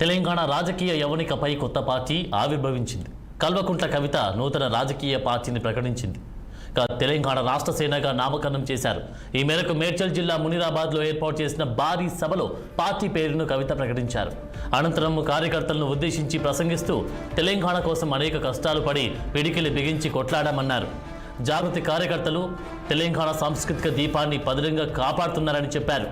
తెలంగాణ రాజకీయ యవనికపై కొత్త పార్టీ ఆవిర్భవించింది. కల్వకుంట్ల కవిత నూతన రాజకీయ పార్టీని ప్రకటించింది. తెలంగాణ రాష్ట్ర సేనగా నామకరణం చేశారు. ఈ మేరకు మేడ్చల్ జిల్లా మునిరాబాద్లో ఏర్పాటు చేసిన భారీ సభలో పార్టీ పేరును కవిత ప్రకటించారు. అనంతరం కార్యకర్తలను ఉద్దేశించి ప్రసంగిస్తూ తెలంగాణ కోసం అనేక కష్టాలు పడి పిడికిలి బిగించి కొట్లాడామన్నారు. జాగృతి కార్యకర్తలు తెలంగాణ సాంస్కృతిక దీపాన్ని పదిలంగా కాపాడుతున్నారని చెప్పారు.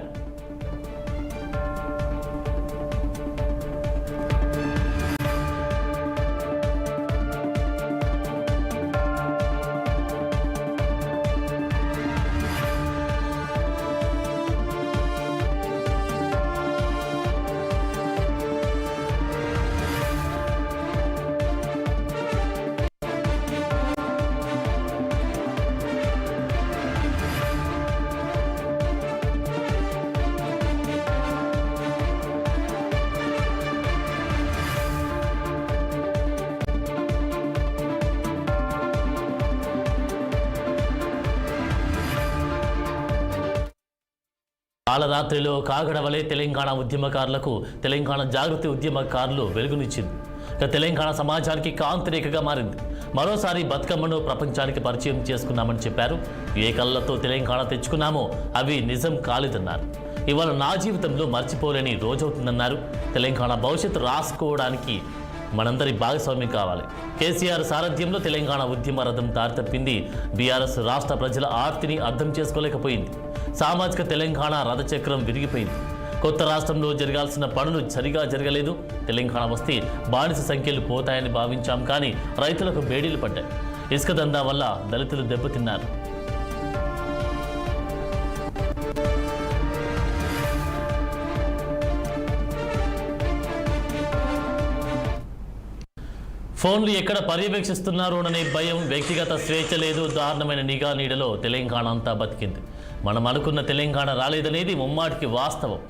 కాలరాత్రిలో కాగడవలే తెలంగాణ ఉద్యమకారులకు తెలంగాణ జాగృతి ఉద్యమకారులు వెలుగునిచ్చింది. తెలంగాణ సమాజానికి కాంతిరేఖగా మారింది. మరోసారి బతుకమ్మను ప్రపంచానికి పరిచయం చేసుకున్నామని చెప్పారు. ఏ కళ్ళతో తెలంగాణ తెచ్చుకున్నామో అవి నిజం కాలేదన్నారు. ఇవాళ నా జీవితంలో మర్చిపోలేని రోజవుతుందన్నారు. తెలంగాణ భవిష్యత్తు రాసుకోవడానికి మనందరి భాగస్వామ్యం కావాలి. కేసీఆర్ సారథ్యంలో తెలంగాణ ఉద్యమ రథం దారితప్పింది. బీఆర్ఎస్ రాష్ట్ర ప్రజల ఆర్తిని అర్థం చేసుకోలేకపోయింది. సామాజిక తెలంగాణ రథచక్రం విరిగిపోయింది. కొత్త రాష్ట్రంలో జరగాల్సిన పనులు సరిగా జరగలేదు. తెలంగాణ వస్తే బానిస సంఖ్యలు పోతాయని భావించాం, కానీ రైతులకు బేడీలు పడ్డాయి. ఇసుక దందా వల్ల దళితులు దెబ్బతిన్నారు. ఫోన్లు ఎక్కడ పర్యవేక్షిస్తున్నారోననే భయం, వ్యక్తిగత స్వేచ్ఛ లేదు. దారుణమైన నిఘా నీడలో తెలంగాణ అంతా బతికింది. మనం అనుకున్న తెలంగాణ రాలేదనేది ముమ్మాటికి వాస్తవం.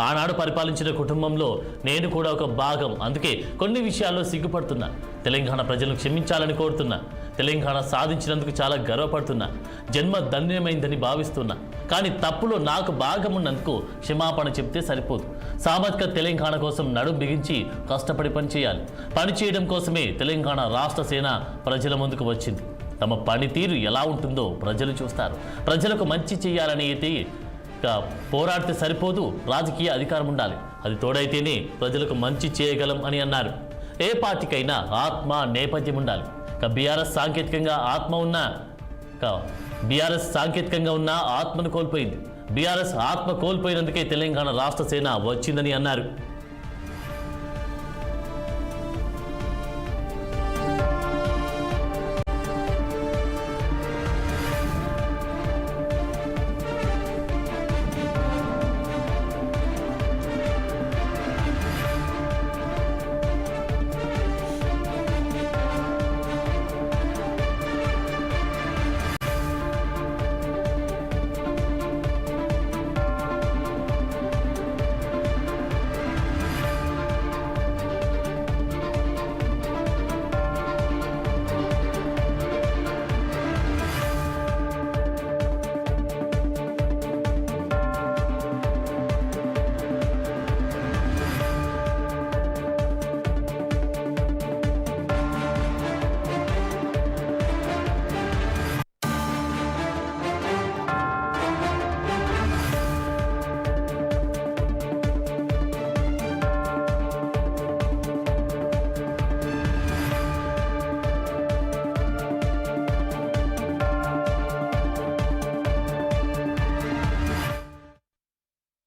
ఆనాడు పరిపాలించిన కుటుంబంలో నేను కూడా ఒక భాగం. అందుకే కొన్ని విషయాల్లో సిగ్గుపడుతున్నా. తెలంగాణ ప్రజలను క్షమించాలని కోరుతున్నా. తెలంగాణ సాధించినందుకు చాలా గర్వపడుతున్నా. జన్మ ధన్యమైందని భావిస్తున్నా. కానీ తప్పులో నాకు భాగం ఉన్నందుకు క్షమాపణ చెప్తే సరిపోదు. సామాజిక తెలంగాణ కోసం నడుం బిగించి కష్టపడి పనిచేయాలి. పనిచేయడం కోసమే తెలంగాణ రాష్ట్ర సేన ప్రజల ముందుకు వచ్చింది. తమ పనితీరు ఎలా ఉంటుందో ప్రజలు చూస్తారు. ప్రజలకు మంచి చేయాలనేది పోరాడితే సరిపోదు, రాజకీయ అధికారం ఉండాలి. అది తోడైతేనే ప్రజలకు మంచి చేయగలం అని అన్నారు. ఏ పార్టీకైనా ఆత్మ నేపథ్యం ఉండాలి. బీఆర్ఎస్ సాంకేతికంగా ఉన్న ఆత్మను కోల్పోయింది. బీఆర్ఎస్ ఆత్మ కోల్పోయినందుకే తెలంగాణ రాష్ట్ర సేన వచ్చిందని అన్నారు.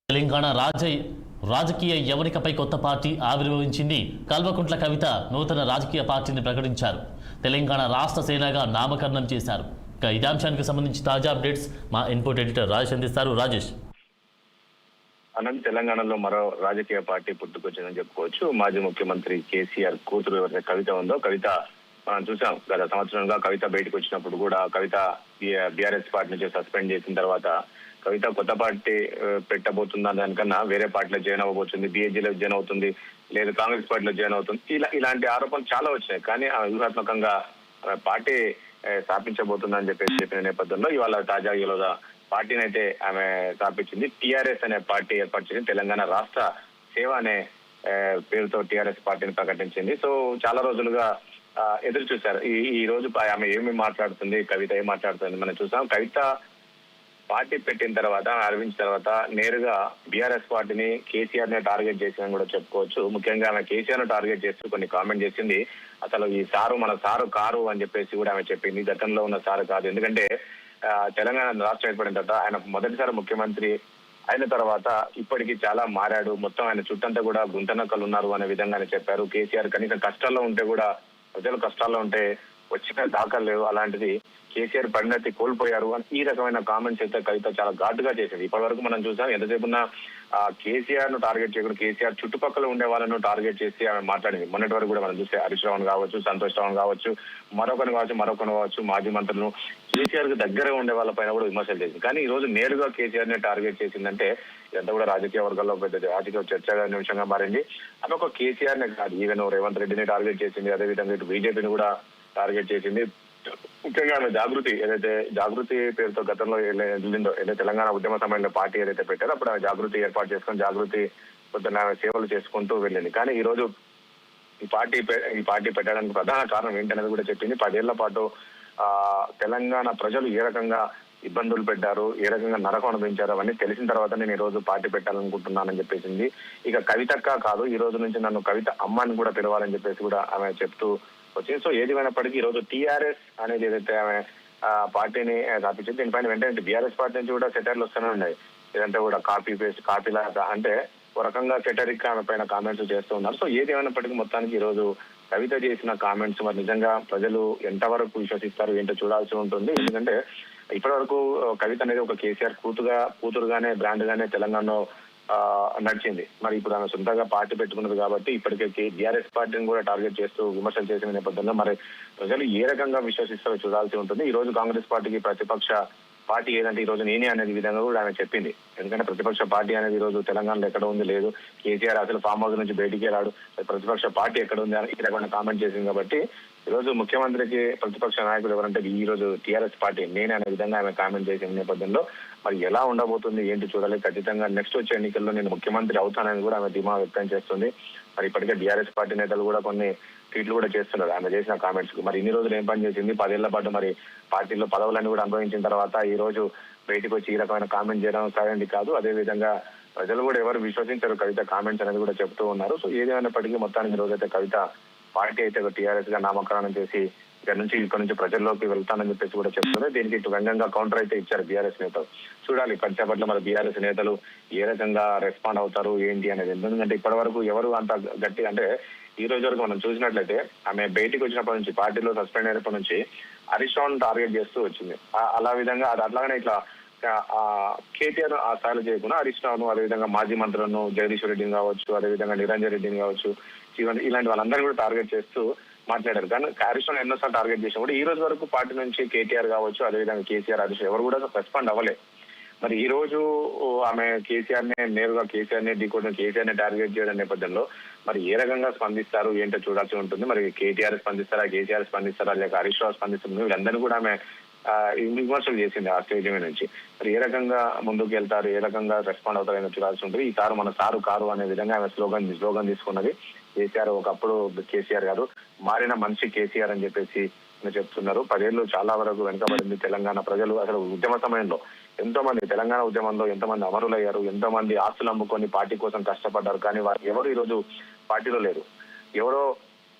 తెలంగాణ రాజకీయ యవనికపై కొత్త పార్టీ ఆవిర్భవించింది. కల్వకుంట్ల కవిత నూతన రాజకీయ పార్టీని ప్రకటించారు. తెలంగాణ రాష్ట్ర సేనగా నామకరణం చేశారు. ఇదే అంశానికి సంబంధించి తాజా అప్డేట్స్ మా ఇన్పుట్ ఎడిటర్ రాజేష్ అందిస్తారు. రాజేష్, తెలంగాణలో మరో రాజకీయ పార్టీ పుట్టుకొచ్చిందని చెప్పుకోవచ్చు. మాజీ ముఖ్యమంత్రి కేసీఆర్ కూతురు ఎవరైతే కవిత ఉందో, కవిత మనం చూసాం గత సంవత్సరంగా కవిత బయటకు వచ్చినప్పుడు కూడా కవిత బీఆర్ఎస్ పార్టీ నుంచి సస్పెండ్ చేసిన తర్వాత కవిత కొత్త పార్టీ పెట్టబోతుందా దానికన్నా వేరే పార్టీలో జాయిన్ అవ్వబోతుంది, బీఏజీలో జాయిన్ అవుతుంది, లేదా కాంగ్రెస్ పార్టీలో జాయిన్ అవుతుంది. ఇలాంటి ఆరోపణలు చాలా వచ్చినాయి. కానీ వ్యూహాత్మకంగా పార్టీ స్థాపించబోతుందని చెప్పిన నేపథ్యంలో ఇవాళ తాజాగా పార్టీని అయితే ఆమె స్థాపించింది. టీఆర్ఎస్ అనే పార్టీ ఏర్పాటు చేసింది. తెలంగాణ రాష్ట్ర సేవ అనే పేరుతో టీఆర్ఎస్ పార్టీని ప్రకటించింది. సో చాలా రోజులుగా ఎదురు చూశారు. ఈ రోజు ఆమె ఏమి మాట్లాడుతుంది, కవిత ఏం మాట్లాడుతుంది మనం చూసాం. కవిత పార్టీ పెట్టిన తర్వాత, ఆరంభించిన తర్వాత నేరుగా బీఆర్ఎస్ పార్టీని, కేసీఆర్ ని టార్గెట్ చేసిందని కూడా చెప్పుకోవచ్చు. ముఖ్యంగా ఆమె కేసీఆర్ ను టార్గెట్ చేస్తూ కొన్ని కామెంట్ చేసింది. అసలు ఈ సారు మన సారు కారు అని చెప్పేసి కూడా ఆమె చెప్పింది. గతంలో ఉన్న సారు కాదు. ఎందుకంటే తెలంగాణ రాష్ట్రం ఏర్పడిన తర్వాత ఆయన మొదటిసారి ముఖ్యమంత్రి అయిన తర్వాత ఇప్పటికీ చాలా మారాడు. మొత్తం ఆయన చుట్టంతా కూడా గుంటనక్కలు ఉన్నారు అనే విధంగానే చెప్పారు. కేసీఆర్ కనీసం కష్టాల్లో ఉంటే కూడా, ప్రజలు కష్టాల్లో ఉంటే వచ్చిన దాఖలు లేవు. అలాంటిది కేసీఆర్ పరిణతి కోల్పోయారు అని ఈ రకమైన కామెంట్స్ అయితే కవిత చాలా ఘాటుగా చేసింది. ఇప్పటి వరకు మనం చూసాం ఎంతసేపు ఉన్న కేసీఆర్ ను టార్గెట్ చేయకుండా కేసీఆర్ చుట్టుపక్కల ఉండే వాళ్ళను టార్గెట్ చేసి ఆమె మాట్లాడింది. మొన్నటి వరకు కూడా మనం చూస్తే హరీష్ రావు కావచ్చు, సంతోష్ రావు కావచ్చు, మరొకరు కావచ్చు, మాజీ మంత్రులను కేసీఆర్ కి దగ్గర ఉండే వాళ్ళ పైన కూడా విమర్శలు చేసింది. కానీ ఈ రోజు నేరుగా కేసీఆర్ ని టార్గెట్ చేసిందంటే ఇదంతా కూడా రాజకీయ వర్గాల్లో పెద్ద రాజకీయ చర్చగా నిమిషంగా మారింది. అది ఒక కేసీఆర్ నే కాదు, ఈవెన్ రేవంత్ రెడ్డిని టార్గెట్ చేసింది. అదేవిధంగా ఇటు బీజేపీని కూడా టార్గెట్ చేసింది. ముఖ్యంగా ఆమె జాగృతి పేరుతో గతంలో వెళ్ళిందో, తెలంగాణ ఉద్యమ సమయంలో పార్టీ ఏదైతే పెట్టారో అప్పుడు ఆమె జాగృతి ఏర్పాటు చేసుకుని జాగృతి పొద్దున్న సేవలు చేసుకుంటూ వెళ్ళింది. కానీ ఈ రోజు ఈ పార్టీ పెట్టడానికి ప్రధాన కారణం ఏంటనేది కూడా చెప్పింది. 10 ఏళ్ల పాటు తెలంగాణ ప్రజలు ఏ రకంగా ఇబ్బందులు పెట్టారు, ఏ రకంగా నరకం అనుభవించారు అవన్నీ తెలిసిన తర్వాత నేను ఈ రోజు పార్టీ పెట్టాలనుకుంటున్నానని చెప్పేసింది. ఇక కవితక్క కాదు, ఈ రోజు నుంచి నన్ను కవిత అమ్మాని కూడా పిలవాలని చెప్పేసి కూడా ఆమె చెప్తూ వచ్చింది. సో ఏదేమైనప్పటికీ ఈ రోజు టీఆర్ఎస్ అనేది ఏదైతే ఆమె పార్టీని స్థాపించింది, దీనిపైన వెంటనే బీఆర్ఎస్ పార్టీ నుంచి కూడా సెటర్లు వస్తూనే ఉన్నాయి. ఇదంతా కూడా కాపీలాగా అంటే ఒక రకంగా సెటరిక్ ఆమె పైన కామెంట్స్ చేస్తూ ఉన్నారు. సో ఏదేమైనప్పటికీ మొత్తానికి ఈ రోజు కవిత చేసిన కామెంట్స్ మరి నిజంగా ప్రజలు ఎంతవరకు విశ్వసిస్తారు ఏంటో చూడాల్సి ఉంటుంది. ఎందుకంటే ఇప్పటి వరకు కవిత అనేది ఒక కేసీఆర్ కూతురుగానే బ్రాండ్ గానే తెలంగాణలో నడిచింది. మరి ఇప్పుడు ఆమె సొంతంగా పార్టీ పెట్టుకున్నది కాబట్టి ఇప్పటికే బీఆర్ఎస్ పార్టీని కూడా టార్గెట్ చేస్తూ విమర్శలు చేసిన నేపథ్యంలో మరి ప్రజలు ఏ రకంగా విశ్వసిస్తారో చూడాల్సి ఉంటుంది. ఈ రోజు కాంగ్రెస్ పార్టీకి ప్రతిపక్ష పార్టీ ఏదంటే ఈ రోజు నేనే అనేది విధంగా కూడా ఆమె చెప్పింది. ఎందుకంటే ప్రతిపక్ష పార్టీ అనేది ఈ రోజు తెలంగాణలో ఎక్కడ ఉంది లేదు, కేసీఆర్ అసలు ఫామ్ హౌస్ నుంచి బయటికి రాడు, ప్రతిపక్ష పార్టీ ఎక్కడ ఉంది అని ఈ రకమైన కామెంట్ చేసింది. కాబట్టి ఈ రోజు ముఖ్యమంత్రికి ప్రతిపక్ష నాయకులు ఎవరంటే ఈ రోజు టీఆర్ఎస్ పార్టీ నేనే అనే విధంగా ఆమె కామెంట్ చేసిన నేపథ్యంలో మరి ఎలా ఉండబోతుంది ఏంటి చూడాలి. ఖచ్చితంగా నెక్స్ట్ వచ్చే ఎన్నికల్లో నేను ముఖ్యమంత్రి అవుతానని కూడా ఆమె ధీమా వ్యక్తం చేస్తుంది. మరి ఇప్పటికే బీఆర్ఎస్ పార్టీ నేతలు కూడా కొన్ని ట్వీట్లు కూడా చేస్తున్నారు ఆమె చేసిన కామెంట్స్ కు. మరి ఇన్ని రోజులు ఏం పని చేసింది, 10 ఏళ్ల పాటు మరి పార్టీలో పదవులన్నీ కూడా అనుభవించిన తర్వాత ఈ రోజు బయటకు వచ్చి ఈ రకమైన కామెంట్ చేయడం సరైనది కాదు. అదేవిధంగా ప్రజలు కూడా ఎవరు విశ్వసించారు కవిత కామెంట్స్ అనేది కూడా చెప్తూ ఉన్నారు. సో ఏదేమైనప్పటికీ మొత్తానికి ఈ రోజైతే కవిత పార్టీ అయితే టీఆర్ఎస్ గా నామకరణం చేసి ఇక్కడ నుంచి ప్రజల్లోకి వెళ్తానని చెప్పేసి కూడా చెప్తుంది. దీనికి ఇటు వ్యంగ్యంగా కౌంటర్ అయితే ఇచ్చారు బీఆర్ఎస్ నేతలు. చూడాలి పట్ల మరి బీఆర్ఎస్ నేతలు ఏ రకంగా రెస్పాండ్ అవుతారు ఏంటి అనేది. ఎందుకంటే ఇప్పటి వరకు ఎవరు అంత గట్టి అంటే ఈ రోజు వరకు మనం చూసినట్లయితే ఆమె బయటికి వచ్చినప్పటి నుంచి పార్టీలో సస్పెండ్ అయినప్పటి నుంచి హరీష్ రావును టార్గెట్ చేస్తూ వచ్చింది. అలా విధంగా అది అట్లాగనే ఇట్లా కేటీఆర్ ఆ స్థాయిలో చేయకుండా హరీష్ రావును, అదేవిధంగా మాజీ మంత్రులను జగదీశ్వర్ రెడ్డిని కావచ్చు, అదేవిధంగా నిరంజన్ రెడ్డిని కావచ్చు, ఇలాంటి వాళ్ళందరూ కూడా టార్గెట్ చేస్తూ మాట్లాడారు. కానీ హరీష్ రావును ఎన్నోసార్లు టార్గెట్ చేసినా కూడా ఈ రోజు వరకు పార్టీ నుంచి కేటీఆర్ కావచ్చు, అదేవిధంగా కేసీఆర్, హరీష్ ఎవరు కూడా రెస్పాండ్ అవ్వలేదు. మరి ఈ రోజు ఆమె కేసీఆర్ ని డీకోడ్ కేసీఆర్ ని టార్గెట్ చేయడం నేపథ్యంలో మరి ఏ రకంగా స్పందిస్తారు ఏంటో చూడాల్సి ఉంటుంది. మరి కేటీఆర్ స్పందిస్తారా, కేసీఆర్ స్పందిస్తారా, లేక హరీష్ రావు స్పందిస్తుంది, వీళ్ళందరినీ కూడా ఆమె విమర్శలు చేసింది ఆ స్టేజ్ మీద నుంచి. మరి ఏ రకంగా ముందుకు వెళ్తారు, ఏ రకంగా రెస్పాండ్ అవుతారు అనేది చూడాల్సి ఉంటుంది. ఈ సారు మన సారు కారు అనే విధంగా ఆమె స్లోగన్ తీసుకున్నది. కేసీఆర్ ఒకప్పుడు కేసీఆర్ గారు మారిన మనిషి కేసీఆర్ అని చెప్పేసి చెప్తున్నారు. 10 ఏళ్ళు చాలా వరకు వెనుకబడింది తెలంగాణ ప్రజలు. అసలు ఉద్యమ సమయంలో ఎంతో మంది తెలంగాణ ఉద్యమంలో ఎంతమంది అమరులయ్యారు, ఎంతో మంది ఆస్తులు అమ్ముకొని పార్టీ కోసం కష్టపడ్డారు. కానీ వారు ఎవరు ఈ రోజు పార్టీలో లేరు. ఎవరో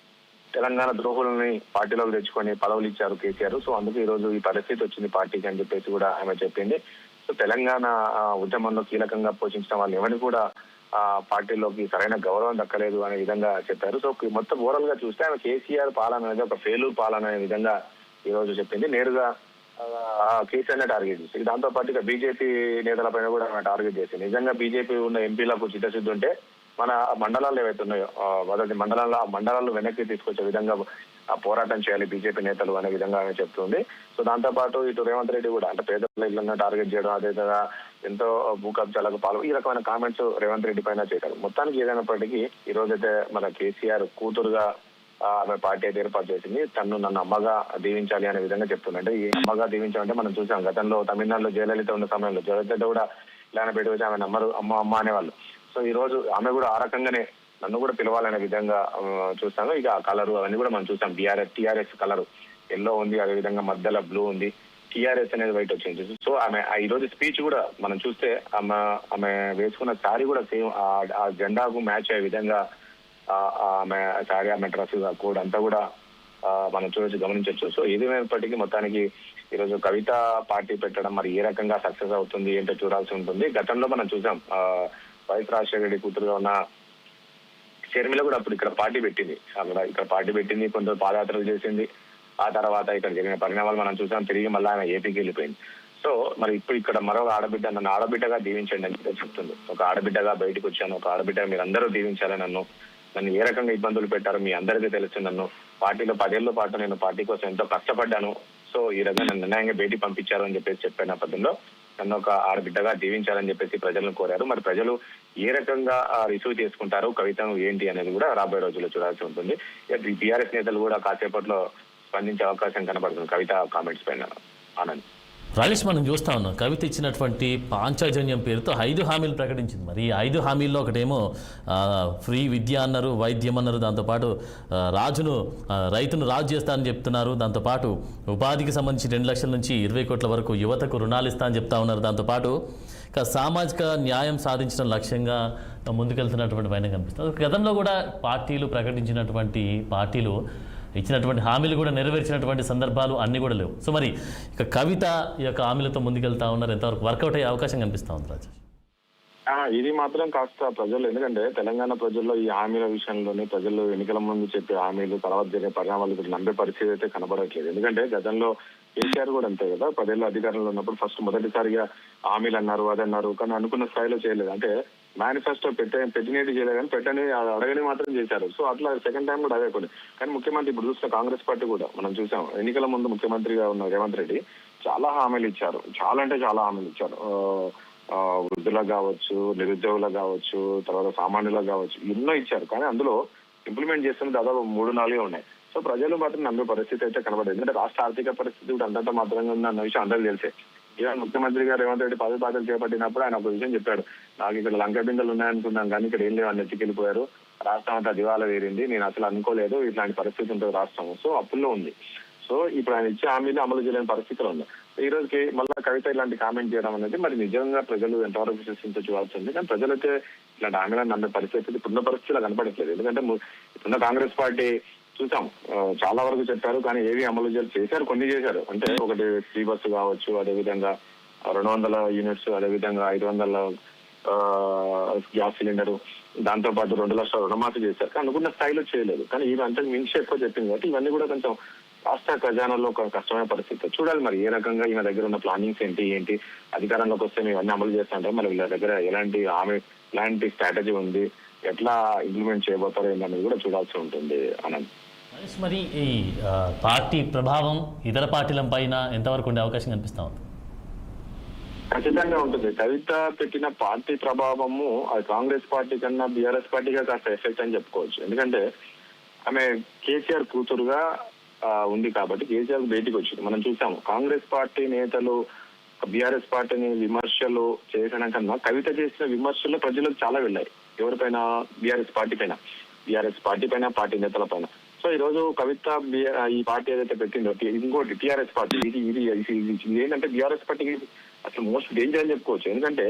తెలంగాణ ద్రోహులని పార్టీలోకి తెచ్చుకొని పదవులు ఇచ్చారు కేసీఆర్. సో అందుకే ఈ రోజు ఈ పరిస్థితి వచ్చింది పార్టీకి అని చెప్పేసి కూడా ఆమె చెప్పింది. సో తెలంగాణ ఉద్యమంలో కీలకంగా పోషించిన వాళ్ళు ఎవరిని కూడా పార్టీలోకి సరైన గౌరవం దక్కలేదు అనే విధంగా చెప్పారు. సో మొత్తం ఓవరాల్ గా చూస్తే ఆమె కేసీఆర్ పాలన అనేది ఒక ఫెయిల్యూర్ పాలన అనే విధంగా ఈ రోజు చెప్పింది. నేరుగా కేసీఆర్ నే టార్గెట్ చేసింది. దాంతో పాటుగా బీజేపీ నేతల పైన కూడా ఆమె టార్గెట్ చేసింది. నిజంగా బీజేపీ ఉన్న ఎంపీలకు చిత్తశుద్ధి ఉంటే మన మండలాలు ఏవైతే ఉన్నాయో మొదటి మండలాలు వెనక్కి తీసుకొచ్చే విధంగా పోరాటం చేయాలి బీజేపీ నేతలు అనే విధంగా ఆమె చెప్తుంది. సో దాంతో పాటు ఇటు రేవంత్ రెడ్డి కూడా అంటే పేదల ఇళ్లను టార్గెట్ చేయడం, అదేవిధంగా ఎంతో భూ కబ్జాలకు ఈ రకమైన కామెంట్స్ రేవంత్ రెడ్డి పైన చేశారు. మొత్తానికి ఏదైనప్పటికీ ఈ రోజైతే మన కేసీఆర్ కూతురుగా ఆమె పార్టీ అయితే ఏర్పాటు చేసింది. నన్ను అమ్మగా దీవించాలి అనే విధంగా చెప్తుందంటే ఈ అమ్మగా దీవించాలంటే మనం చూసాం గతంలో తమిళనాడులో జయలలిత ఉన్న సమయంలో జయలలిత కూడా ఇలానే పెట్టి వచ్చి ఆమె అమ్మ అనేవాళ్ళు. సో ఈ రోజు ఆమె కూడా ఆ రకంగానే నన్ను కూడా పిలవాలనే విధంగా చూస్తాను. ఇక ఆ కలరు అవన్నీ కూడా మనం చూసాం. టీఆర్ఎస్ కలరు ఎల్లో ఉంది, అదే విధంగా మధ్యలో బ్లూ ఉంది, టీఆర్ఎస్ అనేది వైట్ వచ్చింది. సో ఆమె ఈ రోజు స్పీచ్ కూడా మనం చూస్తే ఆమె వేసుకున్న శారీ కూడా సేమ్ ఆ జెండాకు మ్యాచ్ అయ్యే విధంగా ఆమె శారీ, ఆమె డ్రెస్ కోడ్ అంతా కూడా మనం గమనించవచ్చు. సో ఏదేమైనప్పటికీ మొత్తానికి ఈరోజు కవిత పార్టీ పెట్టడం మరి ఏ రకంగా సక్సెస్ అవుతుంది ఏంటో చూడాల్సి ఉంటుంది. గతంలో మనం చూసాం వైఎస్ రాజశేఖర రెడ్డి కూతురుగా ఉన్న షర్మిల కూడా అప్పుడు ఇక్కడ పార్టీ పెట్టింది. ఇక్కడ పార్టీ పెట్టింది, కొంత పాదయాత్రలు చేసింది. ఆ తర్వాత ఇక్కడ జరిగిన పరిణామాలు మనం చూసాం. తిరిగి మళ్ళీ ఆయన ఏపీకి వెళ్ళిపోయింది. సో మరి ఇప్పుడు ఇక్కడ మరో ఆడబిడ్డ, నన్ను ఆడబిడ్డగా దీవించండి అని చెప్తుంది. ఒక ఆడబిడ్డగా బయటకు వచ్చాను, ఒక ఆడబిడ్డగా మీరు అందరూ దీవించాలి. నన్ను ఏ రకంగా ఇబ్బందులు పెట్టారో మీ అందరికీ తెలుసు. నన్ను పార్టీలో 10 ఏళ్ల పాటు నేను పార్టీ కోసం ఎంతో కష్టపడ్డాను. సో ఈ రకంగా నన్ను నిర్ణయంగా బయటికి పంపించారు అని చెప్పే నేపథ్యంలో నన్ను ఒక ఆడబిడ్డగా దీవించాలని చెప్పేసి ప్రజలను కోరారు. మరి ప్రజలు ఏ రకంగా రిసీవ్ చేసుకుంటారు కవితను ఏంటి అనేది కూడా రాబోయే రోజుల్లో చూడాల్సి ఉంటుంది. బీఆర్ఎస్ నేతలు కూడా కాసేపట్లో స్పందించే అవకాశం కనబడుతుంది కవిత కామెంట్స్ పైన. ఆనంద్, రాజేష్, మనం చూస్తా ఉన్నాం కవిత ఇచ్చినటువంటి పాంచజన్యం పేరుతో 5 హామీలు ప్రకటించింది. మరి ఈ 5 హామీల్లో ఒకటేమో ఫ్రీ విద్య అన్నారు, వైద్యం అన్నారు, దాంతోపాటు రైతును రాజు చేస్తానని చెప్తున్నారు. దాంతోపాటు ఉపాధికి సంబంధించి 2 లక్షల నుంచి 20 కోట్ల వరకు యువతకు రుణాలు ఇస్తా అని చెప్తా ఉన్నారు. దాంతోపాటు సామాజిక న్యాయం సాధించడం లక్ష్యంగా ముందుకెళ్తున్నటువంటి పైన కనిపిస్తుంది. గతంలో కూడా పార్టీలు ఇచ్చినటువంటి హామీలు కూడా నెరవేర్చినటువంటి సందర్భాలు అన్నీ కూడా లేవు. సో మరి ఇక కవిత ఈ యొక్క హామీలతో ముందుకెళ్తా ఉన్నారు, ఎంతవరకు వర్కౌట్ అయ్యే అవకాశం కనిపిస్తా ఉంది రాజేష్? ఇది మాత్రం కాస్త ప్రజలు, ఎందుకంటే తెలంగాణ ప్రజల్లో ఈ హామీల విషయంలోనే ప్రజలు ఎన్నికల ముందు చెప్పే హామీలు తర్వాత జరిగే పరిణామాలు ఇప్పుడు నమ్మే పరిస్థితి అయితే కనబడట్లేదు. ఎందుకంటే గతంలో కేసీఆర్ కూడా అంతే కదా, 10 ఏళ్ళు అధికారంలో ఉన్నప్పుడు ఫస్ట్ మొదటిసారిగా హామీలు అన్నారు, అదన్నారు, కానీ అనుకున్న స్థాయిలో చేయలేదు. అంటే మేనిఫెస్టో పెట్టినట్టు చేయలేదు, కానీ పెట్టని అడగని మాత్రం చేశారు. సో అట్లా సెకండ్ టైం కూడా అదే కొన్ని. కానీ ముఖ్యమంత్రి ఇప్పుడు చూసిన కాంగ్రెస్ పార్టీ కూడా మనం చూసాం, ఎన్నికల ముందు ముఖ్యమంత్రిగా ఉన్న రేవంత్ రెడ్డి చాలా హామీలు ఇచ్చారు, చాలా అంటే చాలా హామీలు ఇచ్చారు. వృద్ధులకు కావచ్చు, నిరుద్యోగులకు కావచ్చు, తర్వాత సామాన్యులకు కావచ్చు, ఎన్నో ఇచ్చారు. కానీ అందులో ఇంప్లిమెంట్ చేస్తున్న దాదాపు 3-4 ఉన్నాయి. సో ప్రజలు మాత్రం నమ్మే పరిస్థితి అయితే కనబడదు. ఎందుకంటే రాష్ట్ర ఆర్థిక పరిస్థితి కూడా అంతంత మాత్రంగా ఉంది అన్న విషయం అందరికీ తెలిసే. ఈవెన్ ముఖ్యమంత్రిగా రేవంత్ రెడ్డి పదవి బాధ్యతలు చేపట్టినప్పుడు ఆయన ఒక విషయం చెప్పాడు, నాకు ఇక్కడ లంక బిందెలు ఉన్నాయనుకున్నాం కానీ ఇక్కడ ఏం లేవు అని ఎత్తికెళ్ళిపోయారు, రాష్ట్రం అంతా దివాలా వేరింది, నేను అసలు అనుకోలేదు ఇట్లాంటి పరిస్థితి ఉంటుంది రాష్ట్రం. సో అప్పుల్లో ఉంది. సో ఇప్పుడు ఆయన ఇచ్చే హామీలు అమలు చేయలేని పరిస్థితులు ఉంది. ఈ రోజుకి మళ్ళీ కవిత ఇలాంటి కామెంట్ చేయడం అనేది మరి నిజంగా ప్రజలు ఎంతవరకు విశ్వసించో చూడాల్సింది. కానీ ప్రజలైతే ఇలాంటి హామీలను నమ్మే పరిస్థితి ఇప్పుడున్న పరిస్థితులు కనపడట్లేదు. ఎందుకంటే ఇప్పుడున్న కాంగ్రెస్ పార్టీ చూసాం, చాలా వరకు చెప్పారు కానీ ఏవి అమలు చేశారు, కొన్ని చేశారు. అంటే ఒకటి ఫ్రీ బస్సు కావచ్చు, అదేవిధంగా 200 యూనిట్స్, అదేవిధంగా 500 గ్యాస్ సిలిండరు, దాంతో పాటు 2 లక్షల రుణమాఫీ చేశారు. కానీ అనుకున్న స్థాయిలో చేయలేదు. కానీ ఇవి అంతకు మించి ఎక్కువ చెప్పింది కాబట్టి ఇవన్నీ కూడా కొంచెం రాష్ట్ర ఖజానాలో ఒక కష్టమైన పరిస్థితి. చూడాలి మరి ఏ రకంగా ఈయన దగ్గర ఉన్న ప్లానింగ్స్ ఏంటి అధికారంలోకి వస్తే మేము అన్ని అమలు చేస్తాంటే మరి వీళ్ళ దగ్గర ఎలాంటి స్ట్రాటజీ ఉంది, ఎట్లా ఇంప్లిమెంట్ చేయబోతారో ఏంటనేది కూడా చూడాల్సి ఉంటుంది. ఆనంద్, మరి ఈ పార్టీ ప్రభావం ఇతర పార్టీల పైన ఎంతవరకు ఉండే అవకాశం కనిపిస్తా ఉంది? ఖచ్చితంగా ఉంటుంది. కవిత పెట్టిన పార్టీ ప్రభావము అది కాంగ్రెస్ పార్టీ కన్నా బీఆర్ఎస్ పార్టీగా కాస్త ఎఫెక్ట్ అని చెప్పుకోవచ్చు. ఎందుకంటే ఆమె కేసీఆర్ కూతురుగా ఉంది కాబట్టి కేసీఆర్ బయటికి వచ్చింది. మనం చూసాము కాంగ్రెస్ పార్టీ నేతలు బీఆర్ఎస్ పార్టీని విమర్శలు చేయడం కన్నా కవిత చేసిన విమర్శలు ప్రజలకు చాలా వెళ్ళాయి. ఎవరిపైన? బీఆర్ఎస్ పార్టీ పైన, పార్టీ నేతల పైన. సో ఈ రోజు కవిత ఈ పార్టీ ఏదైతే పెట్టిందో ఇంకోటి టీఆర్ఎస్ పార్టీ, ఇది ఏంటంటే బీఆర్ఎస్ పార్టీకి అసలు మోస్ట్ డేంజర్ అని చెప్పుకోవచ్చు. ఎందుకంటే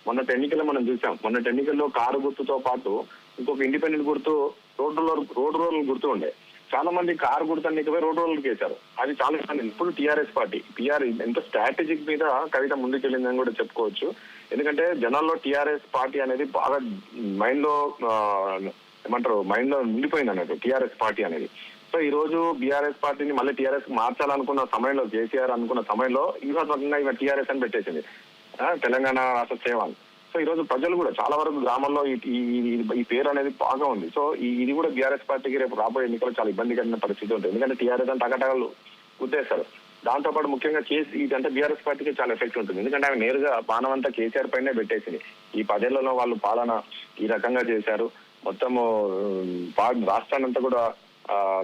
మొన్నటి ఎన్నికల్లో మనం చూసాం, మొన్నటి ఎన్నికల్లో కారు గుర్తుతో పాటు ఇంకొక ఇండిపెండెంట్ గుర్తు రోడ్ రోల్ గుర్తు ఉండే. చాలా మంది కారు గుర్తు అన్నికపై రోడ్ రోల్కి వేశారు. అది చాలా ఇబ్బంది. ఇప్పుడు టీఆర్ఎస్ పార్టీ ఎంత స్ట్రాటజిక్ మీద కవిత ముందుకెళ్ళిందని కూడా చెప్పుకోవచ్చు. ఎందుకంటే జనాల్లో టీఆర్ఎస్ పార్టీ అనేది బాగా మైండ్ లో నిండిపోయింది అన్నట్టు టీఆర్ఎస్ పార్టీ అనేది. సో ఈ రోజు బీఆర్ఎస్ పార్టీని మళ్ళీ టీఆర్ఎస్ మార్చాలనుకున్న సమయంలో, కేసీఆర్ అనుకున్న సమయంలో వ్యూహాత్మకంగా ఇక టీఆర్ఎస్ అని పెట్టేసింది, తెలంగాణ రాష్ట్ర సేవ. సో ఈ రోజు ప్రజలు కూడా చాలా వరకు గ్రామాల్లో ఈ పేరు అనేది బాగా ఉంది. సో ఇది కూడా బీఆర్ఎస్ పార్టీకి రేపు రాబోయే ఎన్నికలు చాలా ఇబ్బందికరమైన పరిస్థితి ఉంటుంది. ఎందుకంటే టీఆర్ఎస్ అంటే టకటకలు గుద్దేస్తారు. దాంతో పాటు ముఖ్యంగా ఇదంటే బీఆర్ఎస్ పార్టీకి చాలా ఎఫెక్ట్ ఉంటుంది. ఎందుకంటే ఆమె నేరుగా బాణం అంతా కేసీఆర్ పైనే పెట్టేసింది. ఈ 10 ఏళ్లలో వాళ్ళు పాలన ఈ రకంగా చేశారు, మొత్తము రాష్ట్రాన్ని అంతా కూడా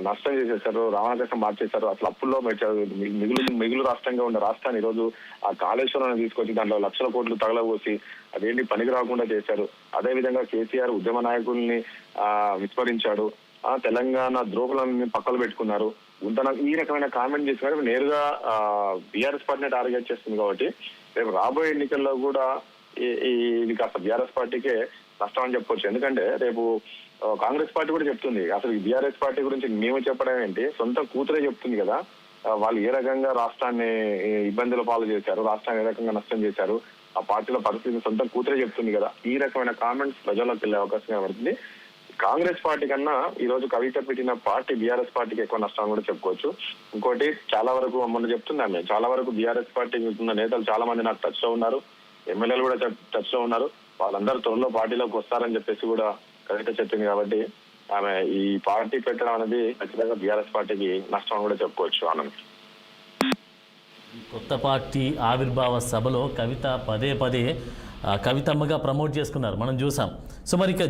నష్టం చేసేసారు, రావణాకాశం మార్చేశారు. అసలు అప్పుల్లో మిగులు రాష్ట్రంగా ఉన్న రాష్ట్రాన్ని ఈరోజు ఆ కాళేశ్వరాన్ని తీసుకొచ్చి దాంట్లో లక్షల కోట్లు తగలబోసి అదేంటి పనికి రాకుండా చేశారు. అదే విధంగా కేసీఆర్ ఉద్యమ నాయకుల్ని విస్మరించాడు. తెలంగాణ ద్రోహులని పక్కలు పెట్టుకున్నారు. ఈ రకమైన కామెంట్ చేసినారు. నేరుగా బీఆర్ఎస్ పార్టీని టార్గెట్ చేస్తుంది. కాబట్టి రేపు రాబోయే ఎన్నికల్లో కూడా ఇది కాస్త బీఆర్ఎస్ పార్టీకే నష్టం అని చెప్పుకోవచ్చు. ఎందుకంటే రేపు కాంగ్రెస్ పార్టీ కూడా చెప్తుంది, అసలు ఈ బీఆర్ఎస్ పార్టీ గురించి మేము చెప్పడం ఏంటి, సొంత కూతురే చెప్తుంది కదా వాళ్ళు ఏ రకంగా రాష్ట్రాన్ని ఇబ్బందుల పాలు చేశారు, రాష్ట్రాన్ని ఏ రకంగా నష్టం చేశారు, ఆ పార్టీల పరిస్థితిని సొంత కూతురే చెప్తుంది కదా. ఈ రకమైన కామెంట్స్ ప్రజల్లోకి వెళ్లే అవకాశం కనబడుతుంది. కాంగ్రెస్ పార్టీ కన్నా ఈ రోజు కవిత పెట్టిన పార్టీ బీఆర్ఎస్ పార్టీకి ఎక్కువ నష్టం కూడా చెప్పుకోవచ్చు. ఇంకోటి చాలా వరకు మొన్న చెప్తున్నామే, చాలా వరకు బీఆర్ఎస్ పార్టీకి ఉన్న నేతలు చాలా మంది నాకు టచ్ లో ఉన్నారు, ఎమ్మెల్యేలు కూడా టచ్ లో ఉన్నారు. వాళ్ళందరూ త్వరలో పార్టీలోకి వస్తారని చెప్పేసి కూడా కవిత చెప్పింది. కాబట్టి ఆమె ఈ పార్టీ పెట్టడం అనేది ఖచ్చితంగా బీఆర్ఎస్ పార్టీకి నష్టం కూడా చెప్పుకోవచ్చు. ఆనంద్ కొత్త పార్టీ ఆవిర్భావ సభలో కవిత పదే పదే కవితమ్మగా ప్రమోట్ చేసుకున్నారు, మనం చూసాం. సో మరి ఇక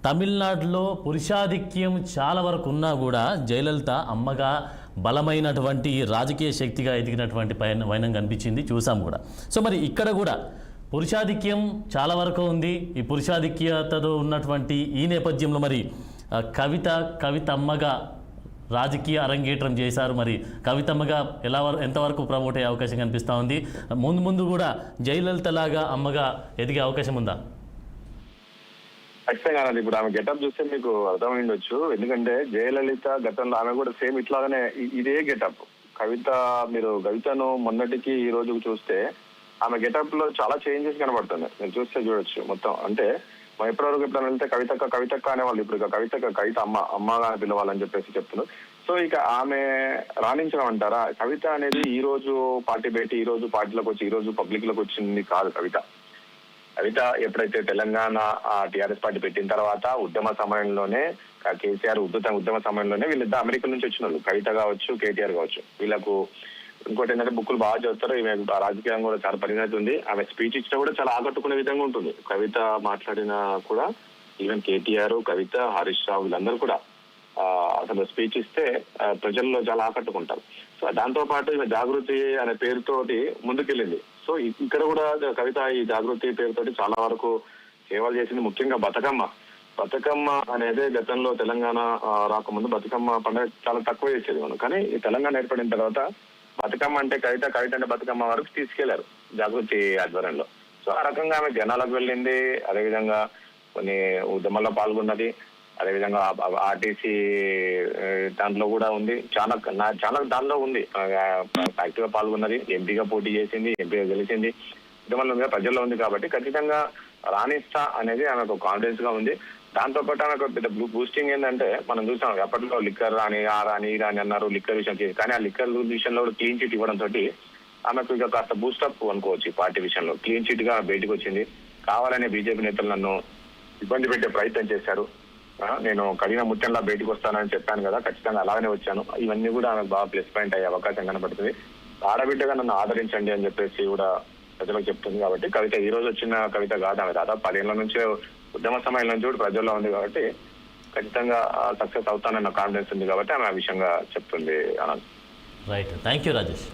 తమిళనాడులో పురుషాధిక్యం చాలా వరకు ఉన్నా కూడా జయలలిత అమ్మగా బలమైనటువంటి రాజకీయ శక్తిగా ఎదిగినటువంటి వైనం కనిపించింది, చూసాం కూడా. సో మరి ఇక్కడ కూడా పురుషాధిక్యం చాలా వరకు ఉంది. ఈ పురుషాధిక్యతతో ఉన్నటువంటి ఈ నేపథ్యంలో మరి కవితమ్మగా రాజకీయ అరంగేట్రం చేశారు. మరి కవితమ్మగా ఎంతవరకు ప్రమోట్ అయ్యే అవకాశం కనిపిస్తూ ఉంది? ముందు కూడా జయలలిత లాగా అమ్మగా ఎదిగే అవకాశం ఉందా? ఖచ్చితంగా. ఇప్పుడు ఆమె గెటప్ చూస్తే మీకు అర్థమైండొచ్చు. ఎందుకంటే జయలలిత గతంలో ఆమె కూడా సేమ్ ఇట్లాగానే ఇదే గెటప్. కవితను మొన్నటికి ఈ రోజుకు చూస్తే ఆమె గెటప్ లో చాలా చేంజెస్ కనబడుతుంది. మీరు చూస్తే చూడొచ్చు మొత్తం. అంటే మనం ఎప్పటివరకు ఎప్పుడైనా వెళ్తే కవితక్క అనేవాళ్ళు, ఇప్పుడు కవిత అమ్మగా పిలవాలని చెప్పేసి చెప్తున్నారు. సో ఇక ఆమె రాణించడం అంటారా? కవిత అనేది ఈ రోజు పార్టీ పెట్టి ఈ రోజు పార్టీలోకి వచ్చి ఈ రోజు పబ్లిక్ లోకి వచ్చింది కాదు. కవిత ఎప్పుడైతే తెలంగాణ టీఆర్ఎస్ పార్టీ పెట్టిన తర్వాత ఉద్యమ సమయంలోనే కేసీఆర్ ఉద్యమ సమయంలోనే వీళ్ళిద్దరు అమెరికా నుంచి వచ్చిన వాళ్ళు, కవిత కావచ్చు కేటీఆర్ కావచ్చు. వీళ్ళకు ఇంకోటి ఏంటంటే బుక్కులు బాగా చదువుతారు. ఈమె రాజకీయంగా కూడా చాలా పరిణతి ఉంది. ఆమె స్పీచ్ ఇచ్చినా కూడా చాలా ఆకట్టుకునే విధంగా ఉంటుంది. కవిత మాట్లాడినా కూడా ఈవెన్ కేటీఆర్, కవిత, హరీష్ రావు వీళ్ళందరూ కూడా అసలు స్పీచ్ ఇస్తే ప్రజల్లో చాలా ఆకట్టుకుంటారు. సో దాంతో పాటు ఈమె జాగృతి అనే పేరుతోటి ముందుకెళ్ళింది. సో ఇక్కడ కూడా కవిత ఈ జాగృతి పేరుతోటి చాలా వరకు సేవలు చేసింది. ముఖ్యంగా బతుకమ్మ అనేది గతంలో తెలంగాణ రాకముందు బతుకమ్మ పండుగ చాలా తక్కువ చేసేది మనం. కానీ ఈ తెలంగాణ ఏర్పడిన తర్వాత బతుకమ్మ అంటే కవిత అంటే బతుకమ్మ వరకు తీసుకెళ్లారు జాగృతి ఆధ్వర్యంలో. సో ఆ రకంగా ఆమె జనాలకు వెళ్ళింది. అదేవిధంగా కొన్ని ఉద్యమాల్లో పాల్గొన్నది. అదేవిధంగా ఆర్టీసీ దాంట్లో కూడా ఉంది, చాలా దానిలో ఉంది, యాక్టివ్ గా పాల్గొన్నది. ఎంపీగా పోటీ చేసింది, ఎంపీగా గెలిచింది, ఉద్యమంలో ఉంది, ప్రజల్లో ఉంది. కాబట్టి ఖచ్చితంగా రాణిస్తా అనేది ఆమెకు కాన్ఫిడెన్స్ గా ఉంది. దాంతో పాటు ఆమెకు పెద్ద బూస్టింగ్ ఏంటంటే మనం చూసాం ఎప్పటిలో లిక్కర్ రాని ఈ రాని అన్నారు, లిక్కర్ విషయం చేసి. కానీ ఆ లిక్కర్ విషయంలో కూడా క్లీన్ చిట్ ఇవ్వడం తోటి ఆమెకు ఇక కాస్త బూస్టప్ అనుకోవచ్చు. ఈ పార్టీ విషయంలో క్లీన్ చిట్ గా బయటకు వచ్చింది. కావాలనే బీజేపీ నేతలు నన్ను ఇబ్బంది పెట్టే ప్రయత్నం చేశారు. నేను కడిగిన ముత్యంలా బయటకు వస్తానని చెప్పాను కదా, ఖచ్చితంగా అలాగనే వచ్చాను. ఇవన్నీ కూడా ఆమెకు బాగా ప్లస్ పాయింట్ అయ్యే అవకాశం కనబడుతుంది. ఆడబిడ్డగా నన్ను ఆదరించండి అని చెప్పేసి కూడా ప్రజలకు చెప్తుంది. కాబట్టి కవిత ఈ రోజు వచ్చిన కవిత కాదు, ఆమె దాదాపు 10 ఏళ్ల నుంచే ఉద్యమ సమయం నుంచి కూడా ప్రజల్లో ఉంది. కాబట్టి ఖచ్చితంగా సక్సెస్ అవుతానన్న కాన్ఫిడెన్స్ ఉంది. కాబట్టి ఆమె ఆ విషయంగా చెప్తుంది. Anand. Right, thank you Rajesh.